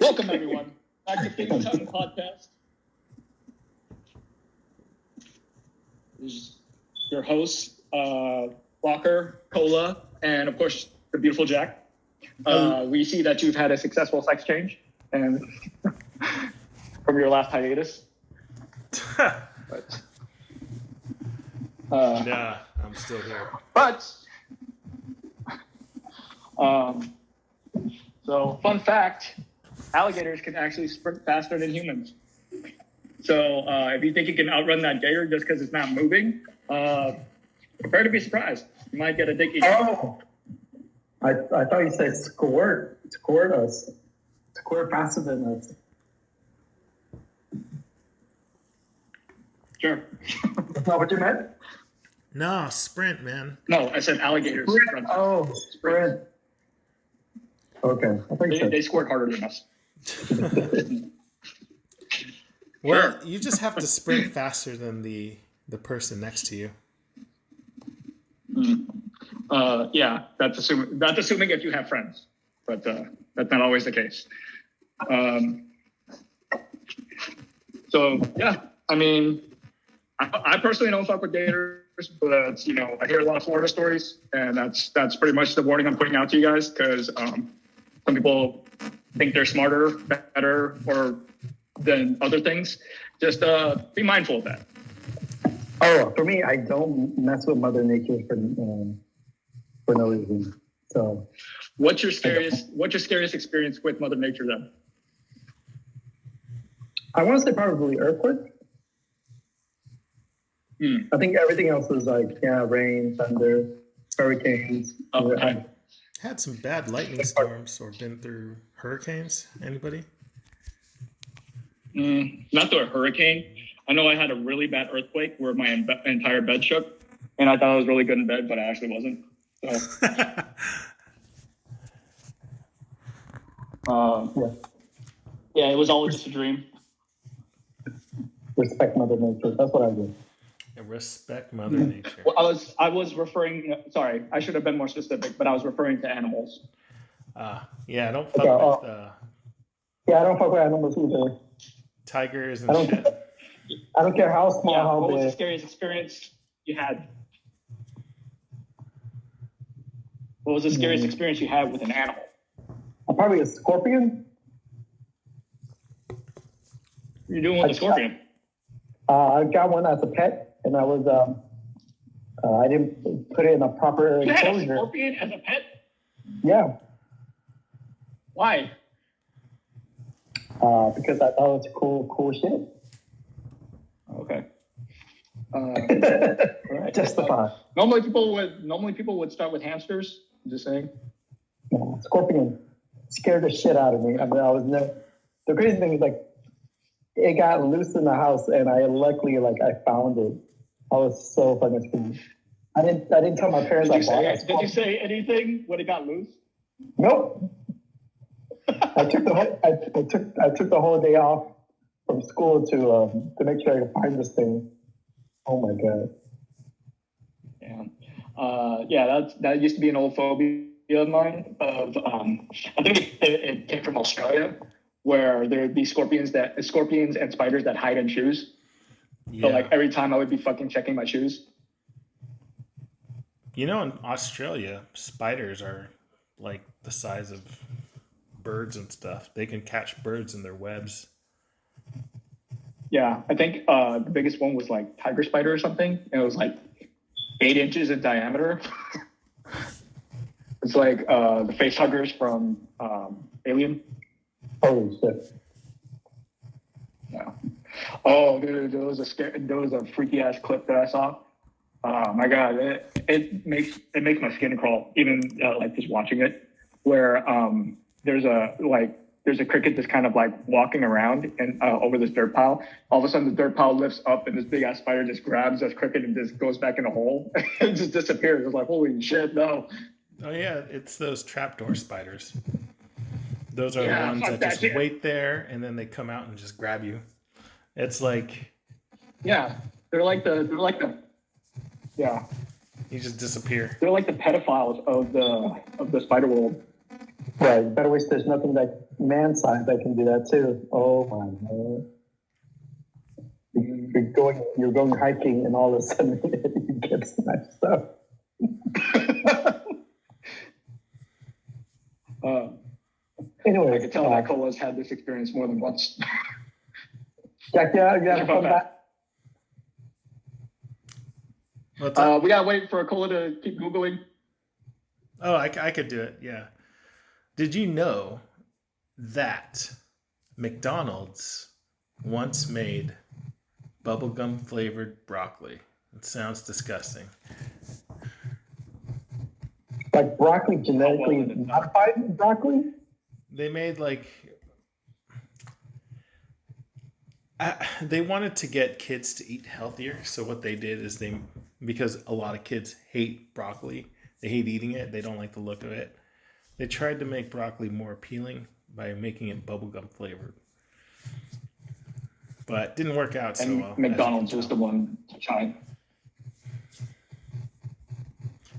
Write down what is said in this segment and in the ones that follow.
Welcome, everyone, back to Big Time Podcast. This is your host, Walker, Cola, and of course, the beautiful Jack. We see that you've had a successful sex change and from your last hiatus. But, nah, I'm still here. But, so fun fact, alligators can actually sprint faster than humans. So if you think you can outrun that gator just because it's not moving, prepare to be surprised. You might get a dicky. Oh, I thought you said squirt us. Squirt faster than us. Sure. That's not what you meant? No, sprint, man. No, I said alligators. Sprint. Oh, sprint. Okay. I think They squirt harder than us. Well, Sure. you just have to sprint faster than the person next to you. Yeah, that's assuming if you have friends, but that's not always the case. So yeah, I mean, I personally don't fuck with gators, but I hear a lot of Florida stories, and that's pretty much the warning I'm putting out to you guys, because some people think they're smarter, better, or than other things. Just be mindful of that. Oh, for me, I don't mess with Mother Nature for no reason. So, What's your scariest experience with Mother Nature then? I want to say probably earthquake. I think everything else is like, rain, thunder, hurricanes. Okay. Had some bad lightning storms or been through hurricanes? Anybody? Not through a hurricane. I know I had a really bad earthquake where my entire bed shook, and I thought I was really good in bed, but I actually wasn't. So, yeah, it was all just a dream. Respect Mother Nature. That's what I do. Respect Mother Nature. Well, I was referring. Sorry, I should have been more specific, but I was referring to animals. Yeah, don't fuck with Yeah, I don't fuck with animals either. tigers and shit. I don't care how small, how what big. was the scariest experience you had? What was the scariest experience you had with an animal? Probably a scorpion. What are you doing with the scorpion? I got one as a pet, and I was I didn't put it in a proper You had a enclosure. scorpion as a pet? Yeah, Why? because I thought it was cool shit. Okay. Right. Justify. Normally people would start with hamsters. I'm just saying. Yeah, scorpion scared the shit out of me. I mean, I was never. The crazy thing is, like, it got loose in the house, and I luckily, I found it. I was so fucking scared. I didn't tell my parents. Did you say anything when it got loose? Nope. I took the whole day off from school to make sure I could find this thing. Oh my god. Yeah. That used to be an old phobia of mine. I think it came from Australia, where there would be scorpions and spiders that hide in shoes. Yeah. So every time I would be fucking checking my shoes. In Australia, spiders are like the size of birds and stuff. They can catch birds in their webs. Yeah, I think the biggest one was tiger spider or something, and it was 8 inches in diameter. It's the face huggers from Alien. Holy shit. Yeah. Oh, dude, there was a freaky ass clip that I saw. Oh my god, it makes my skin crawl even just watching it. Where there's a cricket that's kind of walking around and over this dirt pile. All of a sudden, the dirt pile lifts up, and this big ass spider just grabs this cricket and just goes back in a hole and just disappears. It's like, holy shit, no. Oh yeah, it's those trapdoor spiders. Those are the ones fuck that just shit. wait there and then they come out and just grab you. It's like, Yeah, they're like the you just disappear. they're like the pedophiles of the spider world. Right. You better wish there's nothing like man-sized that can do that too. Oh my god. You're going hiking and all of a sudden you get smashed stuff. Anyway, I can tell that Cola's had this experience more than once. Jack, you have to come back. What's up? We gotta wait for Cola to keep Googling. Oh, I could do it. Yeah. Did you know that McDonald's once made bubblegum flavored broccoli? It sounds disgusting. Like broccoli, genetically modified broccoli? They made they wanted to get kids to eat healthier. So what they did is because a lot of kids hate broccoli, they hate eating it, they don't like the look of it. They tried to make broccoli more appealing by making it bubblegum flavored. But it didn't work out so well. McDonald's was the one to try.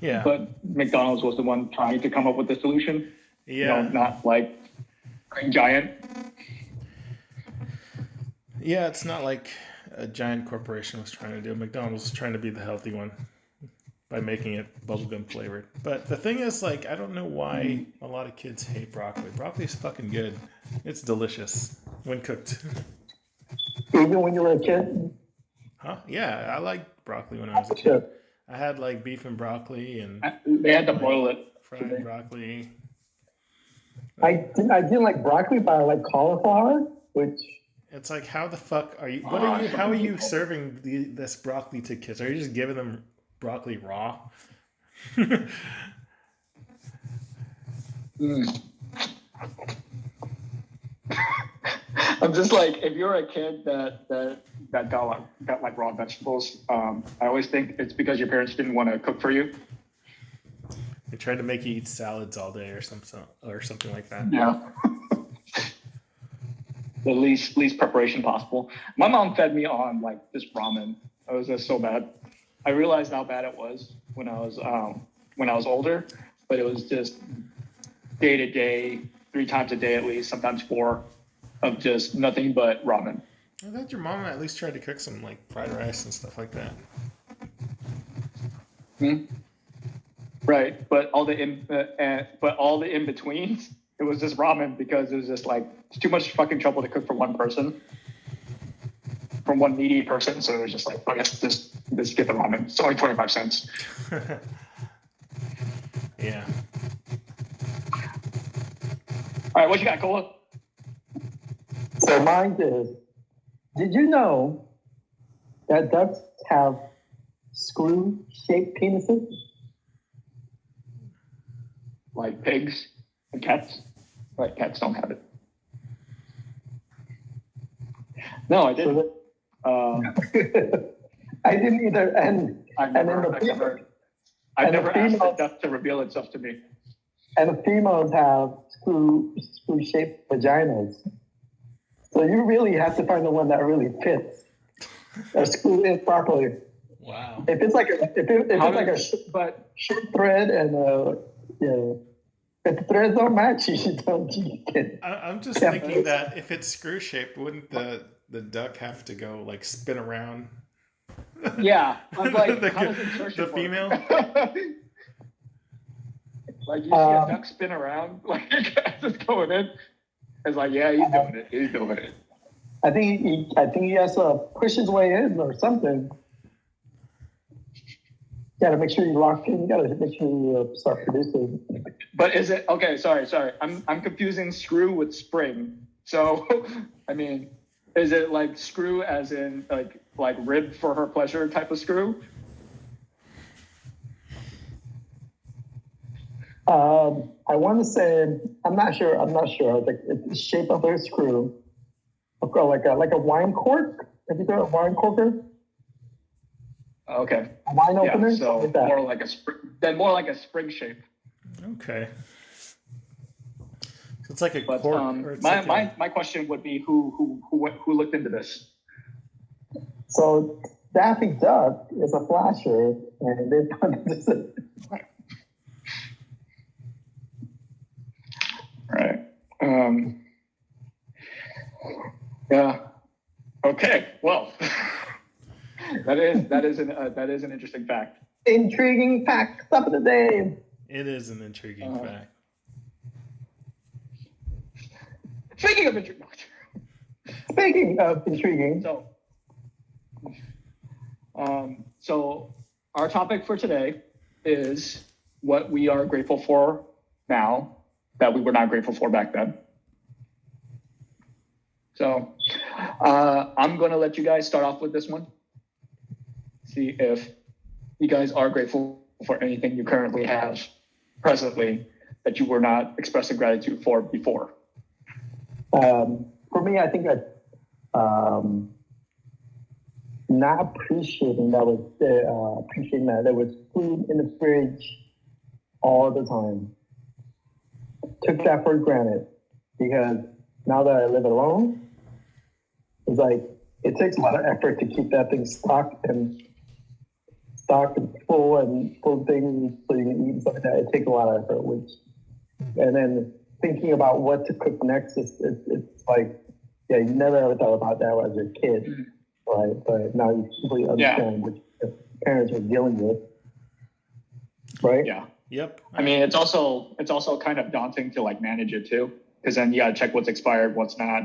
Yeah. But McDonald's was the one trying to come up with the solution. Yeah. Not like Green Giant. Yeah, it's not like a giant corporation was trying to do. McDonald's was trying to be the healthy one by making it bubblegum flavored. But the thing is, I don't know why a lot of kids hate broccoli. Broccoli is fucking good. It's delicious when cooked. Even when you were a kid? Huh? Yeah, I liked broccoli when I was a kid. I had beef and broccoli and they had to boil it. Fried broccoli. I didn't like broccoli, but I like cauliflower, which... It's how the fuck are you? How are you serving this broccoli to kids? Are you just giving them broccoli raw? I'm just if you're a kid that got raw vegetables, I always think it's because your parents didn't want to cook for you. They tried to make you eat salads all day or something like that. Yeah. The least preparation possible. My mom fed me on this ramen. It was just so bad. I realized how bad it was when I was older, but it was just day to day, 3 times a day at least, sometimes 4, of just nothing but ramen. I thought your mom at least tried to cook some fried rice and stuff like that. Right, but all the in betweens, it was just ramen because it was just it's too much fucking trouble to cook for one person, from one needy person. So it was just I guess just get the ramen. It's only 25 cents. Yeah. All right, what you got, Cola? So mine is, did you know that ducks have screw-shaped penises? Like pigs and cats? Right, cats don't have it. No, I didn't. I didn't either, I've never asked the duck to reveal itself to me. And the females have screw-shaped vaginas. So you really have to find the one that really fits. Or screw in properly. Wow. If it's a short thread and if the threads don't match, you don't. I'm just thinking that if it's screw shaped, wouldn't the duck have to go spin around? Yeah, I'm how does the female. You see a duck spin around, just going in. It's yeah, he's doing it. He's doing it. I think he has to push his way in or something. You gotta make sure you lock in. You gotta make sure you start producing. But is it okay? Sorry. I'm confusing screw with spring. So, I mean, is it screw as in like rib for her pleasure type of screw? I want to say I'm not sure. It's the shape of a screw, like a wine cork. Have you got a wine corker? Okay. A wine opener. So like that. more like a spring shape. Okay. So it's like a cork. Or it's my question would be who looked into this? So Daffy Duck is a flasher, and they found this. Um, yeah. Okay. Well, that is an interesting fact. Intriguing facts of the day. It is an intriguing fact. Speaking of intriguing, so our topic for today is what we are grateful for now that we were not grateful for back then. So I'm going to let you guys start off with this one. See if you guys are grateful for anything you currently have presently that you were not expressing gratitude for before. For me, I think not appreciating that there was food in the fridge all the time. Took that for granted because now that I live alone, it's like it takes a lot of effort to keep that thing stocked and full things so you can eat and stuff like that. It takes a lot of effort, and then thinking about what to cook next it's like, yeah, you never ever thought about that as a kid, right? But now you completely understand what your parents are dealing with, right? Yeah. Yep. I mean, it's also kind of daunting to like manage it too, because then you got to check what's expired, what's not,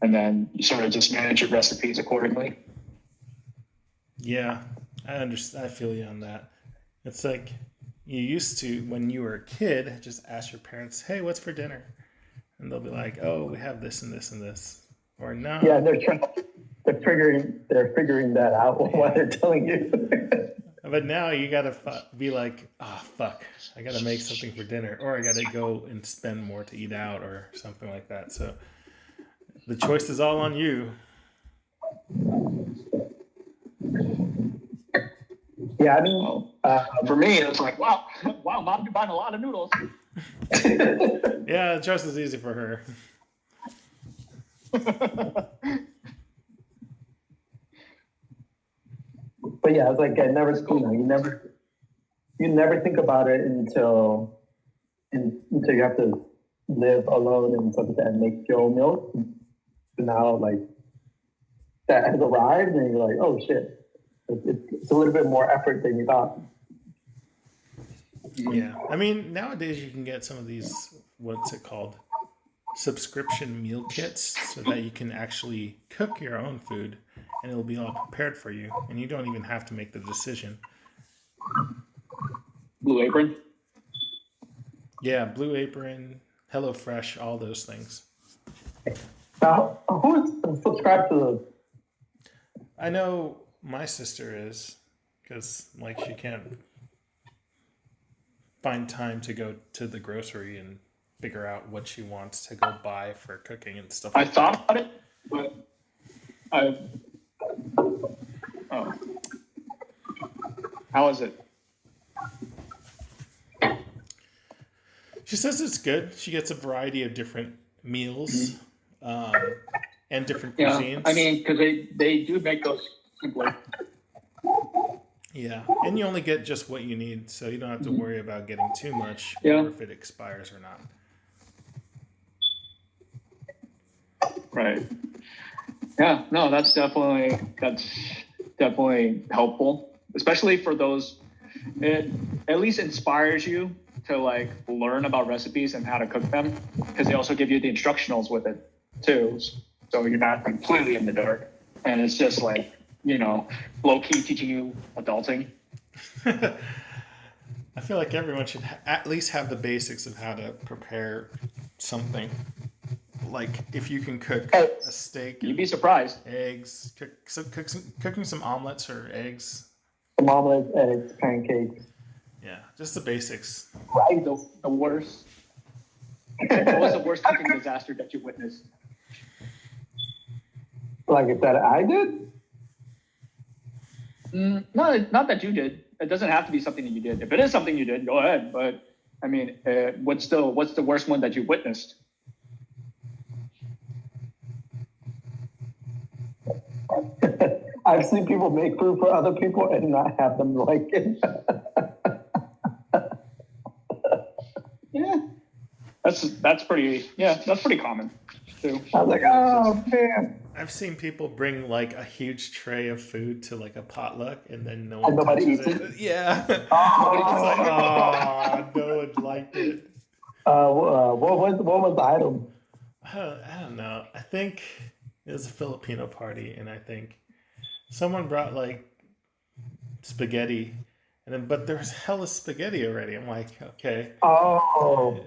and then you sort of just manage your recipes accordingly. Yeah, I understand. I feel you on that. It's like you used to, when you were a kid, just ask your parents, "Hey, what's for dinner?" And they'll be like, "Oh, we have this and this and this," or "No." Yeah, they're figuring that out while they're telling you. But now you gotta be like, "Oh, fuck, I gotta make something for dinner, or I gotta go and spend more to eat out, or something like that." So the choice is all on you. Yeah, I mean, for me, it's like, wow, mom, you're buying a lot of noodles. Yeah, the choice is easy for her. But yeah, it's like you never think about it until you have to live alone and stuff like that and make your own meals. So now, like, that has arrived, and you're like, oh shit. It's a little bit more effort than you thought. Yeah. I mean, nowadays you can get some of these, what's it called? Subscription meal kits, so that you can actually cook your own food and it'll be all prepared for you. And you don't even have to make the decision. Blue Apron? Yeah, Blue Apron, HelloFresh, all those things. Now, who's subscribed to those? I know my sister is, because like she can't find time to go to the grocery and figure out what she wants to go buy for cooking and stuff I like that. thought about it, but how is it? She says it's good. She gets a variety of different meals and different cuisines. I mean, because they do make those simpler. Yeah, and you only get just what you need, so you don't have to worry about getting too much Yeah. or if it expires or not. Right. Yeah, no, that's definitely helpful, especially for those. It at least inspires you to like learn about recipes and how to cook them, because they also give you the instructionals with it too, so you're not completely in the dark, and it's just like, you know, low key teaching you adulting. I feel like everyone should at least have the basics of how to prepare something. Like if you can cook a steak, You'd be surprised. eggs, cooking some omelets or eggs. Some omelets, eggs, pancakes. Yeah, just the basics. Right. The worst. What was the worst cooking disaster that you witnessed? Like I said, I did. No, not that you did. It doesn't have to be something that you did. If it is something you did, go ahead. But I mean, what's the worst one that you witnessed? I've seen people make food for other people and not have them like it. Yeah, That's pretty. Yeah, that's pretty common too. I was like, oh man, I've seen people bring like a huge tray of food to like a potluck, and then no and one nobody touches eats it. it. Yeah, it's Oh, like, oh, no one liked it. what was the item? I don't know. I think it was a Filipino party, and I think someone brought like spaghetti, and then but there was hella spaghetti already. I'm like, okay, Oh,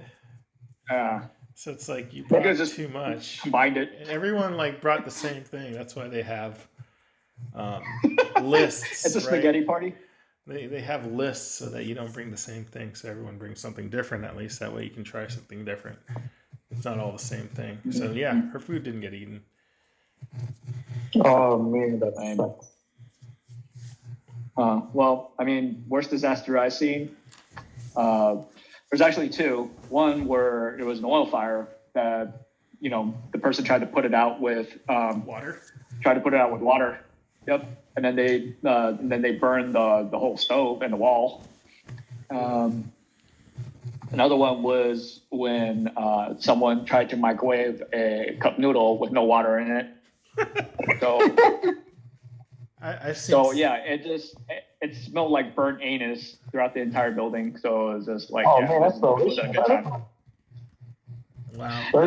Yeah, so it's like you maybe brought it was just too much, combined it. and everyone like brought the same thing. That's why they have um, lists. It's a right? spaghetti party. They have lists so that you don't bring the same thing. So everyone brings something different at least. That way you can try something different. It's not all the same thing. So yeah, her food didn't get eaten. oh man, that Lame. sucks. Well, I mean, worst disaster I've seen. There's actually two. One where it was an oil fire that, the person tried to put it out with Water. water. Yep. And then they burned the whole stove and the wall. Another one was when someone tried to microwave a cup noodle with no water in it. So I've seen. So yeah, it smelled like burnt anus throughout the entire building. So it was just like, Oh yeah, man, that's it was delicious. a good time. Wow. You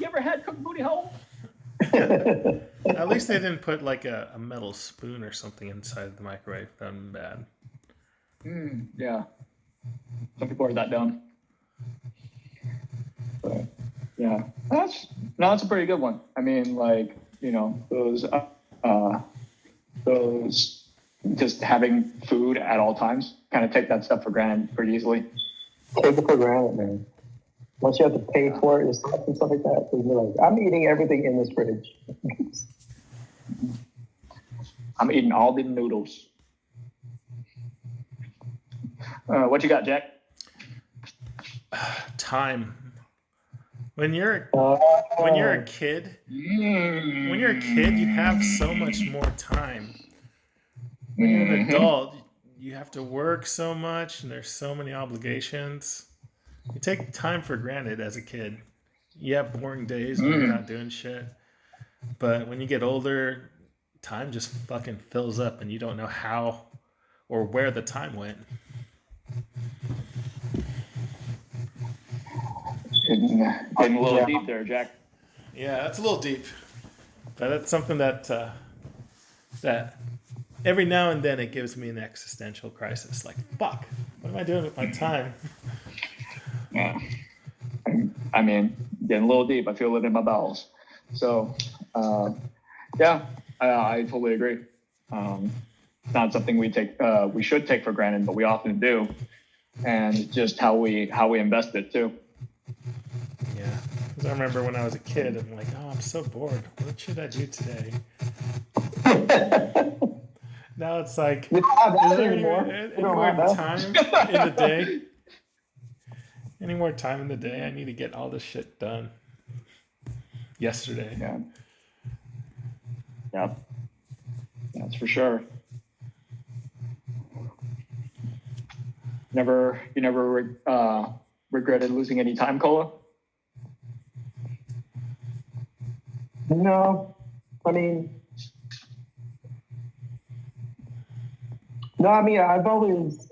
ever had cooked booty hole? At least they didn't put like a metal spoon or something inside the microwave. That would be bad. Yeah. Some people are that dumb. But yeah, that's a pretty good one. I mean, like, those just having food at all times, kind of take that stuff for granted pretty easily. Take it for granted, man. Once you have to pay for it yourself and stuff like that, so you're like, I'm eating everything in this fridge. I'm eating all the noodles. What you got, Jack? Time. When you're a kid, you have so much more time. When you're an adult, you have to work so much, and there's so many obligations. You take time for granted as a kid. You have boring days when you're not doing shit. But when you get older, time just fucking fills up, and you don't know how or where the time went. Getting a little deep there, Jack. Yeah, that's a little deep, but that's something that that every now and then it gives me an existential crisis. Like, fuck, what am I doing with my time? Yeah. I mean, getting a little deep. I feel it in my bowels. So, yeah, I totally agree. Not something we should take for granted, but we often do, and just how we invest it too. Yeah, because I remember when I was a kid, I'm like, oh, I'm so bored. What should I do today? Now it's like, You don't have is that there anymore. any You don't more have that. time in the day? Any more time in the day? I need to get all this shit done yesterday. Yeah. Yep. That's for sure. You never regretted losing any time, Cola? No, I mean, I've always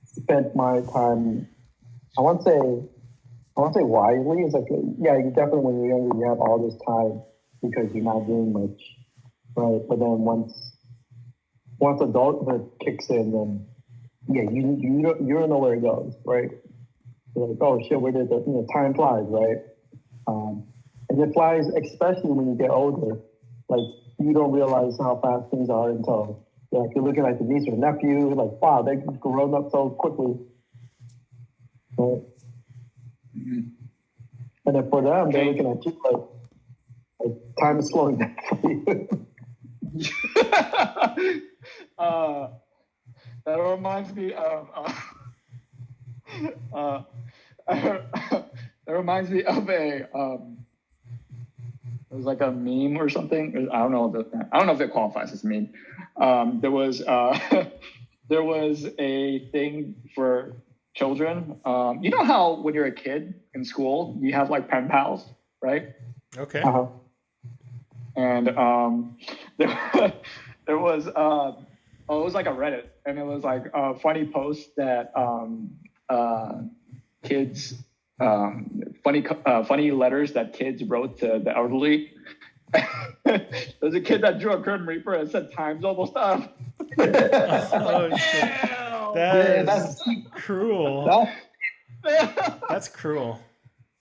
spent my time. I won't say wisely. It's like, yeah, you definitely when you're younger, you have all this time because you're not doing much, right? But then once adulthood kicks in, then yeah, you don't know where it goes, right? You're like, oh shit, where did the time flies, right? And it flies, especially when you get older. Like, you don't realize how fast things are until, like, you're looking at the niece or nephew, like, wow, they've grown up so quickly. Right? And then for them, they're looking at you like time is slowing down for you. That reminds me of it was like a meme or something. I don't know if it qualifies as a meme. There was there was a thing for children. You know how when you're a kid in school, you have like pen pals, right? Okay. Uh-huh. And there was it was like a Reddit, and it was like a funny post that kids funny letters that kids wrote to the elderly. There's a kid that drew a Grim Reaper and said time's almost up. Oh shit. Yeah, That's that's cruel. that, That's cruel.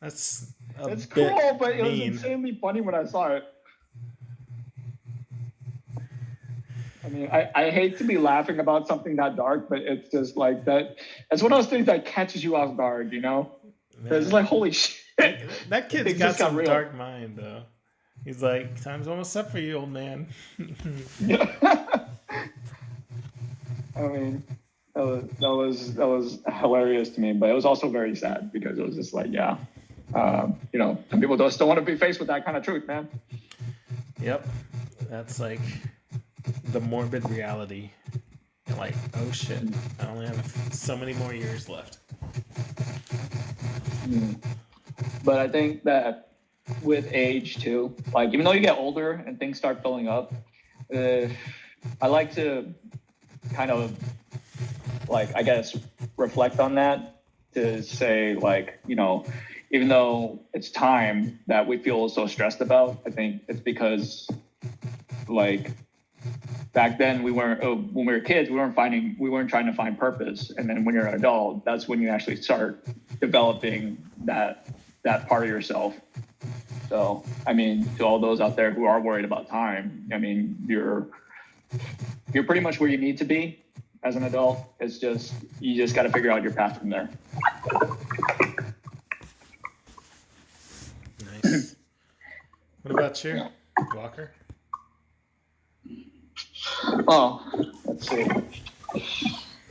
That's a It's bit cool, but it was mean. insanely funny when I saw it. I mean, I hate to be laughing about something that dark, but it's just like that. It's one of those things that catches you off guard, you know? Man. It's like, holy shit. That kid's Things got just got some real. dark mind though. He's like, time's almost up for you, old man. I mean, that was hilarious to me, but it was also very sad because it was just like, yeah, you know, some people just don't want to be faced with that kind of truth, man. Yep. That's like the morbid reality. You're like, oh shit, I only have so many more years left. But I think that with age too, like even though you get older and things start filling up, I like to kind of like, I guess, reflect on that to say like, you know, even though it's time that we feel so stressed about, I think it's because like back then we weren't when we were kids we weren't trying to find purpose, and then when you're an adult, that's when you actually start developing that part of yourself. So I mean, to all those out there who are worried about time, I mean, you're pretty much where you need to be as an adult. It's just you just got to figure out your path from there. Nice. What about you, Walker? Oh, let's see.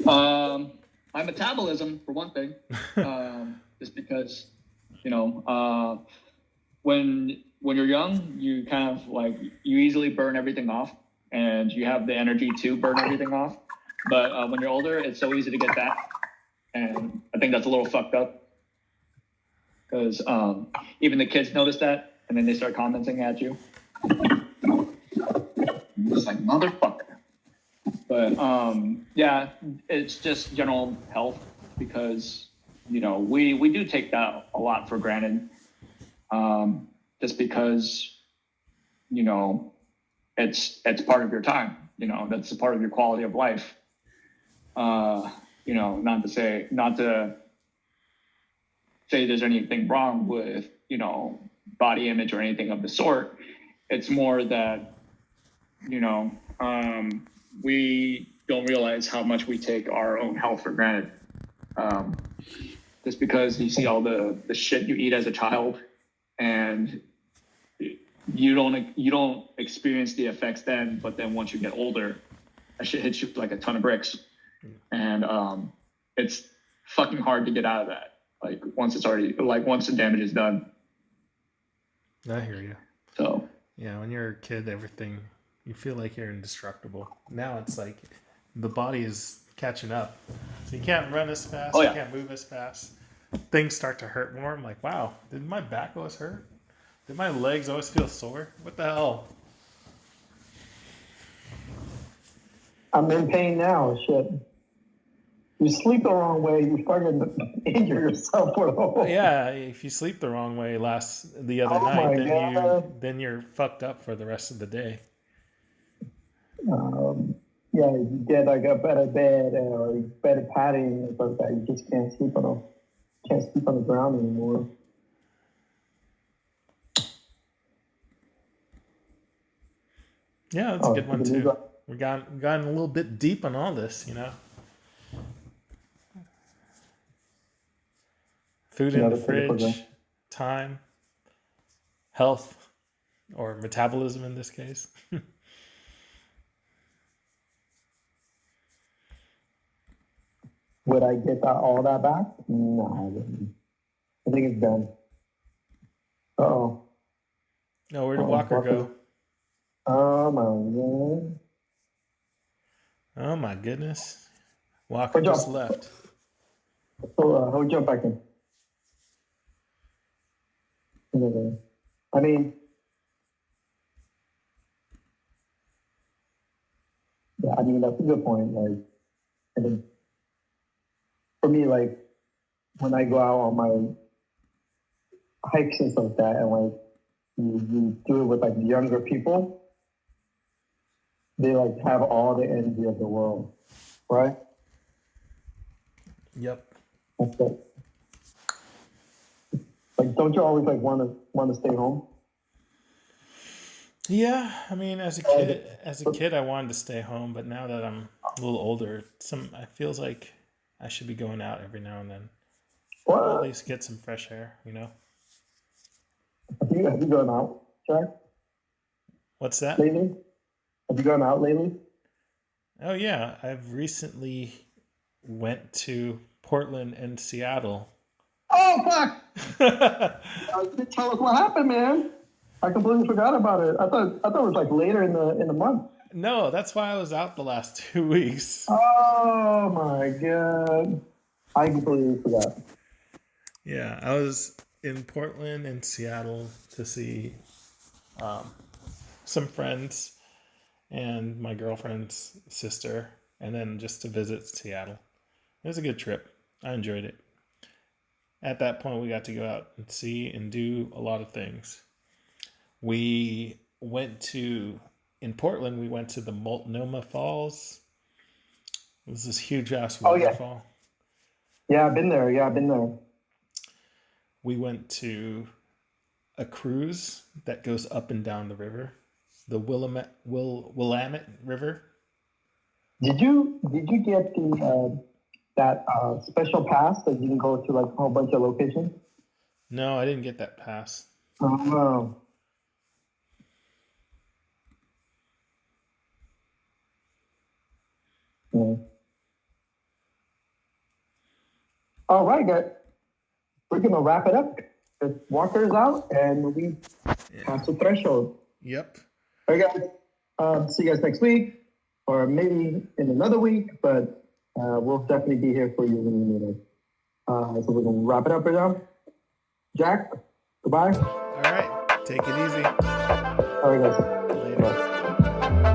My metabolism, for one thing, just because, you know, when you're young, you kind of like you easily burn everything off, and you have the energy to burn everything off. But when you're older, it's so easy to get fat, and I think that's a little fucked up because even the kids notice that, and then they start commenting at you. It's like, motherfucker. But yeah, it's just general health because, you know, we do take that a lot for granted, just because, you know, it's part of your time, you know, that's a part of your quality of life. You know, not to say there's anything wrong with, you know, body image or anything of the sort. It's more that, you know, we don't realize how much we take our own health for granted. Just because you see all the shit you eat as a child, and you don't experience the effects then, but then once you get older, that shit hits you like a ton of bricks, and it's fucking hard to get out of that. Like once the damage is done. I hear you. So yeah, when you're a kid, everything you feel like you're indestructible. Now it's like the body is catching up, so you can't run as fast. Oh, yeah. You can't move as fast. Things start to hurt more. I'm like, wow, did my back always hurt? Did my legs always feel sore? What the hell? I'm in pain now. Shit. You sleep the wrong way, you fucking injure yourself for the whole. Yeah, if you sleep the wrong way the other night, then you're fucked up for the rest of the day. Yeah, you get like a better bed or better padding or something like that. You just can't sleep on the ground anymore. Yeah, that's a good one too. We've gotten a little bit deep on all this, you know. Food in the fridge, time, health, or metabolism in this case. Would I get all that back? No, I wouldn't. I think it's done. Uh-oh. No, where did Walker go? Oh, my God. Oh, my goodness. Walker just left. So I'll jump back in. I mean, yeah, I mean that's a good point. Like, I think for me, like when I go out on my hikes and stuff like that, and like you do it with like younger people, they like have all the energy of the world, right? Yep. That's it. Like, don't you always like want to stay home? Yeah, I mean, as a kid, I wanted to stay home, but now that I'm a little older, it feels like I should be going out every now and then. Or at What? least get some fresh air, you know? Have you gone out, Jack, What's that? lately? Have you gone out lately? Oh yeah, I've recently went to Portland and Seattle. Oh fuck! Tell us what happened, man. I completely forgot about it. I thought it was like later in the month. No, that's why I was out the last 2 weeks. Oh my god! I completely forgot. Yeah, I was in Portland and Seattle to see some friends and my girlfriend's sister, and then just to visit Seattle. It was a good trip. I enjoyed it. At that point, we got to go out and see and do a lot of things. We went in Portland, we went to the Multnomah Falls. It was this huge ass Oh yeah, waterfall. yeah. I've been there. Yeah, I've been there. We went to a cruise that goes up and down the river, the Willamette River. Did you get the that special pass that you can go to like a whole bunch of locations? No, I didn't get that pass. Oh. Yeah. All right, guys. We're gonna wrap it up. The Walker's out, and we pass the threshold. Yep. All right, guys. See you guys next week, or maybe in another week. But we'll definitely be here for you when you need us. So we're gonna wrap it up right now. Jack, goodbye. All right. Take it easy. All right, guys. Later. Bye.